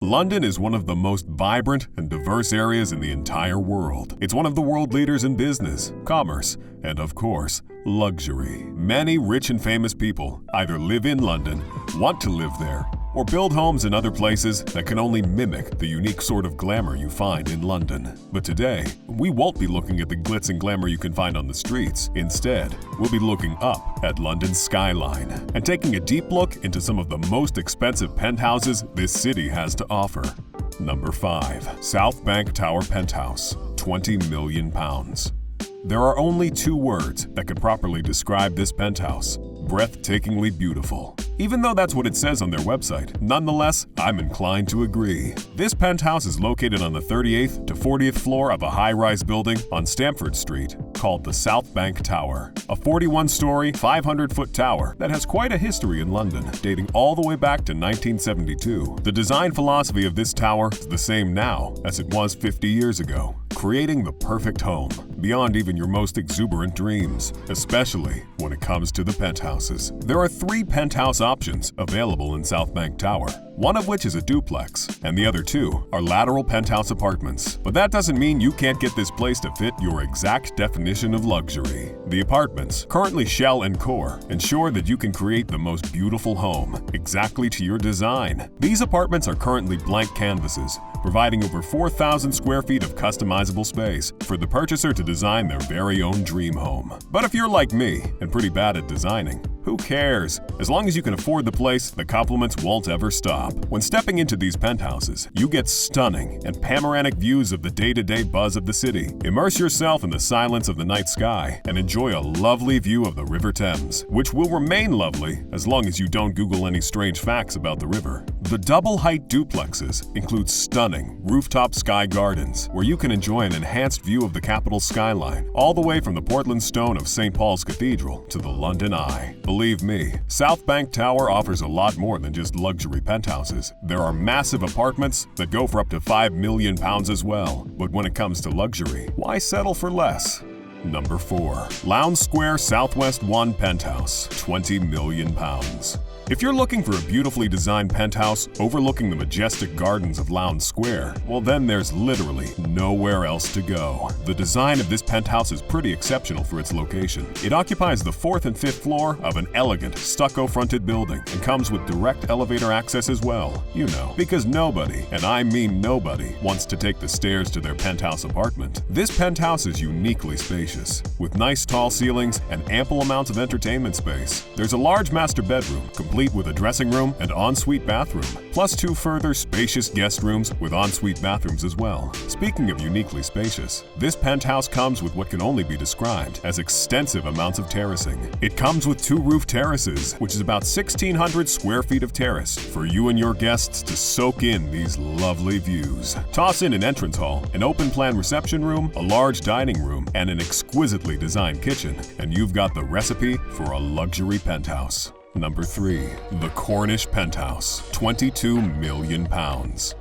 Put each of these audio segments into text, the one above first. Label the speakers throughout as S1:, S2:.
S1: London is one of the most vibrant and diverse areas in the entire world. It's one of the world leaders in business, commerce, and of course, luxury. Many rich and famous people either live in London, want to live there, or build homes in other places that can only mimic the unique sort of glamour you find in London. But today, we won't be looking at the glitz and glamour you can find on the streets. Instead, we'll be looking up at London's skyline and taking a deep look into some of the most expensive penthouses this city has to offer. Number 5. South Bank Tower Penthouse, £20 million. There are only two words that could properly describe this penthouse: breathtakingly beautiful. Even though that's what it says on their website, nonetheless, I'm inclined to agree. This penthouse is located on the 38th to 40th floor of a high-rise building on Stamford Street called the South Bank Tower, a 41-story, 500-foot tower that has quite a history in London, dating all the way back to 1972. The design philosophy of this tower is the same now as it was 50 years ago, creating the perfect home, beyond even your most exuberant dreams, especially when it comes to the penthouses. There are 3 penthouse options available in South Bank Tower, one of which is a duplex, and the other 2 are lateral penthouse apartments. But that doesn't mean you can't get this place to fit your exact definition of luxury. The apartments, currently shell and core, ensure that you can create the most beautiful home, exactly to your design. These apartments are currently blank canvases, providing over 4,000 square feet of customizable space for the purchaser to design their very own dream home. But if you're like me and pretty bad at designing, who cares? As long as you can afford the place, the compliments won't ever stop. When stepping into these penthouses, you get stunning and panoramic views of the day-to-day buzz of the city. Immerse yourself in the silence of the night sky and enjoy a lovely view of the River Thames, which will remain lovely as long as you don't Google any strange facts about the river. The double-height duplexes include stunning rooftop sky gardens where you can enjoy an enhanced view of the capital skyline, all the way from the Portland stone of St. Paul's Cathedral to the London Eye. Believe me, South Bank Tower offers a lot more than just luxury penthouses. There are massive apartments that go for up to £5 million as well. But when it comes to luxury, why settle for less? Number 4. Lowndes Square Southwest 1 Penthouse, £20 million. If you're looking for a beautifully designed penthouse overlooking the majestic gardens of Lowndes Square, well then there's literally nowhere else to go. The design of this penthouse is pretty exceptional for its location. It occupies the 4th and 5th floor of an elegant, stucco-fronted building and comes with direct elevator access as well. You know, because nobody, and I mean nobody, wants to take the stairs to their penthouse apartment. This penthouse is uniquely spacious, with nice tall ceilings and ample amounts of entertainment space. There's a large master bedroom, complete with a dressing room and ensuite bathroom, plus 2 further spacious guest rooms with ensuite bathrooms as well. Speaking of uniquely spacious, this penthouse comes with what can only be described as extensive amounts of terracing. It comes with 2 roof terraces, which is about 1,600 square feet of terrace for you and your guests to soak in these lovely views. Toss in an entrance hall, an open-plan reception room, a large dining room, and an exquisitely designed kitchen, and you've got the recipe for a luxury penthouse. Number 3. The Cornish Penthouse, £22 million.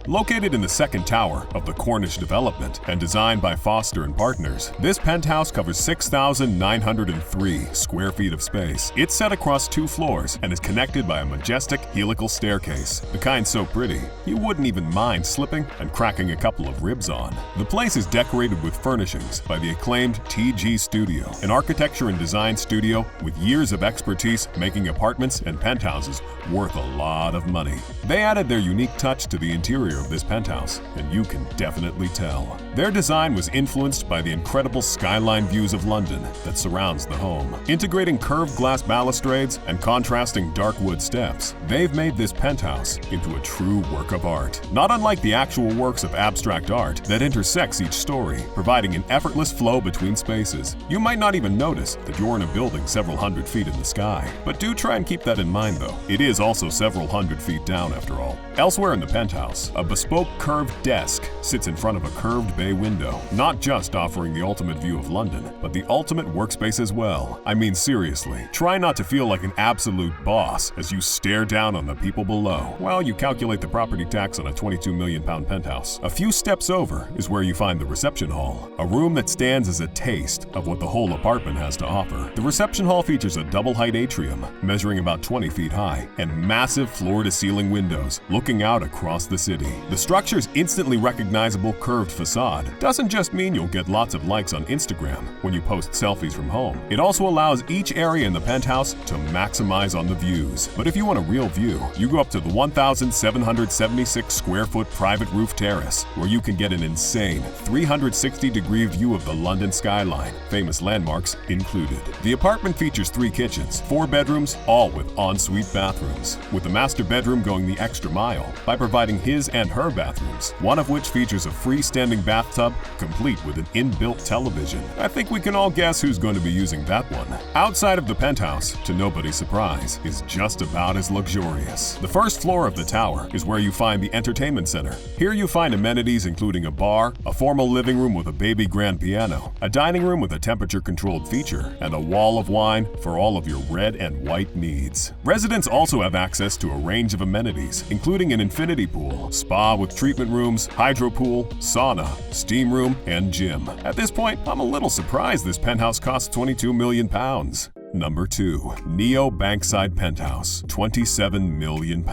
S1: Located in the 2nd tower of the Cornish development and designed by Foster & Partners, this penthouse covers 6,903 square feet of space. It's set across 2 floors and is connected by a majestic helical staircase, the kind so pretty you wouldn't even mind slipping and cracking a couple of ribs on. The place is decorated with furnishings by the acclaimed TG Studio, an architecture and design studio with years of expertise making apartments and penthouses worth a lot of money. They added their unique touch to the interior of this penthouse, and you can definitely tell. Their design was influenced by the incredible skyline views of London that surrounds the home. Integrating curved glass balustrades and contrasting dark wood steps, they've made this penthouse into a true work of art. Not unlike the actual works of abstract art that intersects each story, providing an effortless flow between spaces. You might not even notice that you're in a building several hundred feet in the sky, but do try and keep that in mind though. It is also several hundred feet down after all. Elsewhere in the penthouse, a bespoke curved desk sits in front of a curved bay window, not just offering the ultimate view of London, but the ultimate workspace as well. I mean seriously, try not to feel like an absolute boss as you stare down on the people below while you calculate the property tax on a £22 million penthouse. A few steps over is where you find the reception hall, a room that stands as a taste of what the whole apartment has to offer. The reception hall features a double-height atrium measuring about 20 feet high and massive floor-to-ceiling windows looking looking out across the city. The structure's instantly recognizable curved facade doesn't just mean you'll get lots of likes on Instagram when you post selfies from home. It also allows each area in the penthouse to maximize on the views. But if you want a real view, you go up to the 1,776 square foot private roof terrace, where you can get an insane 360-degree view of the London skyline, famous landmarks included. The apartment features 3 kitchens, 4 bedrooms, all with ensuite bathrooms, with the master bedroom going the extra mile by providing his and her bathrooms, one of which features a freestanding bathtub complete with an inbuilt television. I think we can all guess who's going to be using that one. Outside of the penthouse, to nobody's surprise, is just about as luxurious. The first floor of the tower is where you find the entertainment center. Here you find amenities including a bar, a formal living room with a baby grand piano, a dining room with a temperature-controlled feature, and a wall of wine for all of your red and white needs. Residents also have access to a range of amenities, including an infinity pool, spa with treatment rooms, hydro pool, sauna, steam room, and gym. At this point, I'm a little surprised this penthouse costs £22 million. Number 2. Neo Bankside Penthouse, £27 million.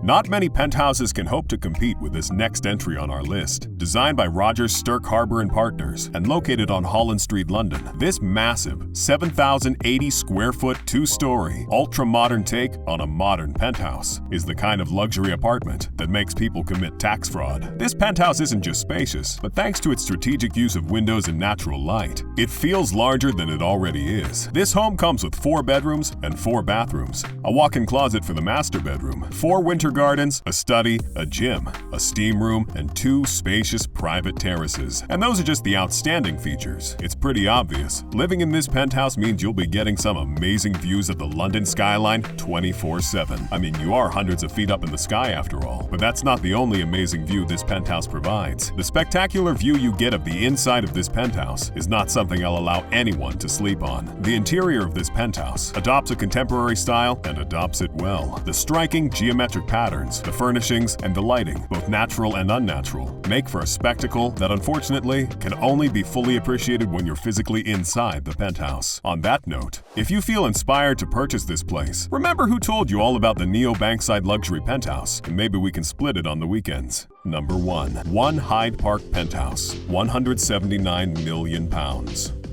S1: Not many penthouses can hope to compete with this next entry on our list. Designed by Rogers Stirk Harbour and Partners and located on Holland Street, London, this massive 7,080 square foot, 2-story, ultra-modern take on a modern penthouse is the kind of luxury apartment that makes people commit tax fraud. This penthouse isn't just spacious, but thanks to its strategic use of windows and natural light, it feels larger than it already is. This home comes with 4 bedrooms and 4 bathrooms, a walk-in closet for the master bedroom, 4 winter gardens, a study, a gym, a steam room, and 2 spacious private terraces. And those are just the outstanding features. It's pretty obvious. Living in this penthouse means you'll be getting some amazing views of the London skyline 24/7. I mean, you are hundreds of feet up in the sky after all. But that's not the only amazing view this penthouse provides. The spectacular view you get of the inside of this penthouse is not something I'll allow anyone to sleep on. The interior of this penthouse adopts a contemporary style and adopts it well. The striking geometric patterns, the furnishings, and the lighting, both natural and unnatural, make for a spectacle that unfortunately can only be fully appreciated when you're physically inside the penthouse. On that note, if you feel inspired to purchase this place, remember who told you all about the Neo Bankside Luxury Penthouse, and maybe we can split it on the weekends. Number 1. HYDE Park Penthouse, £179 million.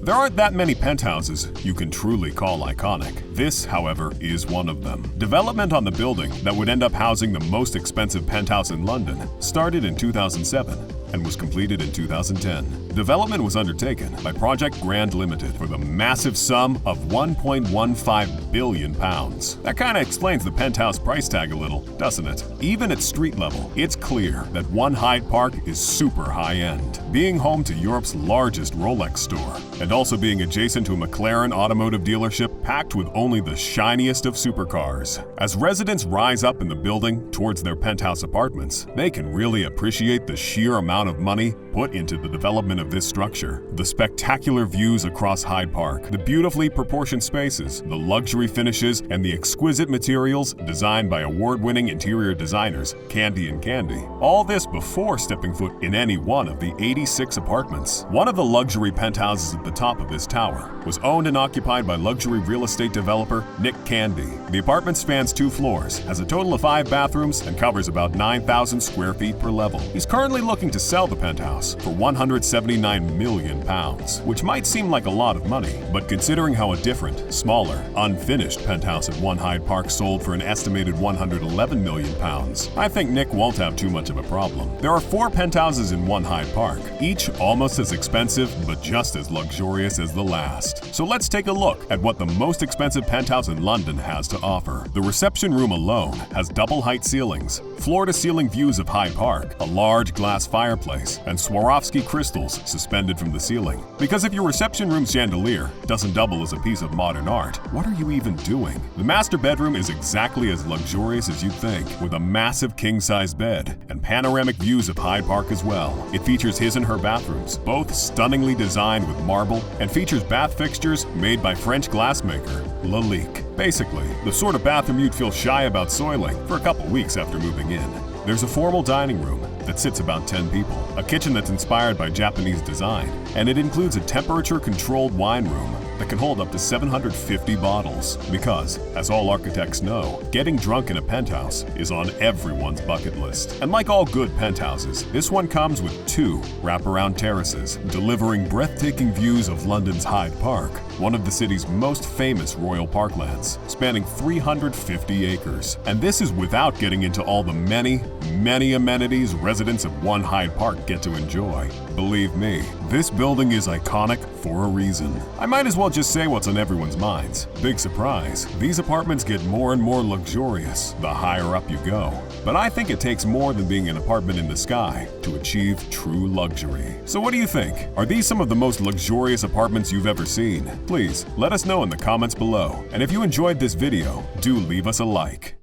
S1: There aren't that many penthouses you can truly call iconic. This, however, is one of them. Development on the building that would end up housing the most expensive penthouse in London started in 2007 and was completed in 2010. Development was undertaken by Project Grand Limited for the massive sum of £1.15 billion. That kinda explains the penthouse price tag a little, doesn't it? Even at street level, it's clear that One Hyde Park is super high-end, being home to Europe's largest Rolex store, and also being adjacent to a McLaren automotive dealership packed with only the shiniest of supercars. As residents rise up in the building towards their penthouse apartments, they can really appreciate the sheer amount of money put into the development of this structure. The spectacular views across Hyde Park, the beautifully proportioned spaces, the luxury finishes, and the exquisite materials designed by award-winning interior designers Candy & Candy. All this before stepping foot in any one of the 86 apartments. One of the luxury penthouses at the top of this tower was owned and occupied by luxury real estate developer Nick Candy. The apartment spans 2 floors, has a total of 5 bathrooms, and covers about 9,000 square feet per level. He's currently looking to sell the penthouse for £179 million, which might seem like a lot of money, but considering how a different, smaller, unfinished penthouse at One Hyde Park sold for an estimated £111 million, I think Nick won't have too much of a problem. There are 4 penthouses in One Hyde Park, each almost as expensive but just as luxurious as the last. So let's take a look at what the most expensive penthouse in London has to offer. The reception room alone has double-height ceilings, floor-to-ceiling views of Hyde Park, a large glass fireplace, and Swarovski crystals suspended from the ceiling. Because if your reception room's chandelier doesn't double as a piece of modern art, what are you even doing? The master bedroom is exactly as luxurious as you'd think, with a massive king-size bed and panoramic views of Hyde Park as well. It features his and her bathrooms, both stunningly designed with marble, and features bath fixtures made by French glassmaker Lalique. Basically, the sort of bathroom you'd feel shy about soiling for a couple weeks after moving in. There's a formal dining room, that sits about 10 people, a kitchen that's inspired by Japanese design, and it includes a temperature-controlled wine room that can hold up to 750 bottles. Because, as all architects know, getting drunk in a penthouse is on everyone's bucket list. And like all good penthouses, this one comes with 2 wraparound terraces, delivering breathtaking views of London's Hyde Park, one of the city's most famous royal parklands, spanning 350 acres. And this is without getting into all the many amenities residents of One Hyde Park get to enjoy. Believe me, this building is iconic for a reason. I might as well just say what's on everyone's minds. Big surprise, these apartments get more and more luxurious the higher up you go. But I think it takes more than being an apartment in the sky to achieve true luxury. So what do you think? Are these some of the most luxurious apartments you've ever seen? Please, let us know in the comments below. And if you enjoyed this video, do leave us a like.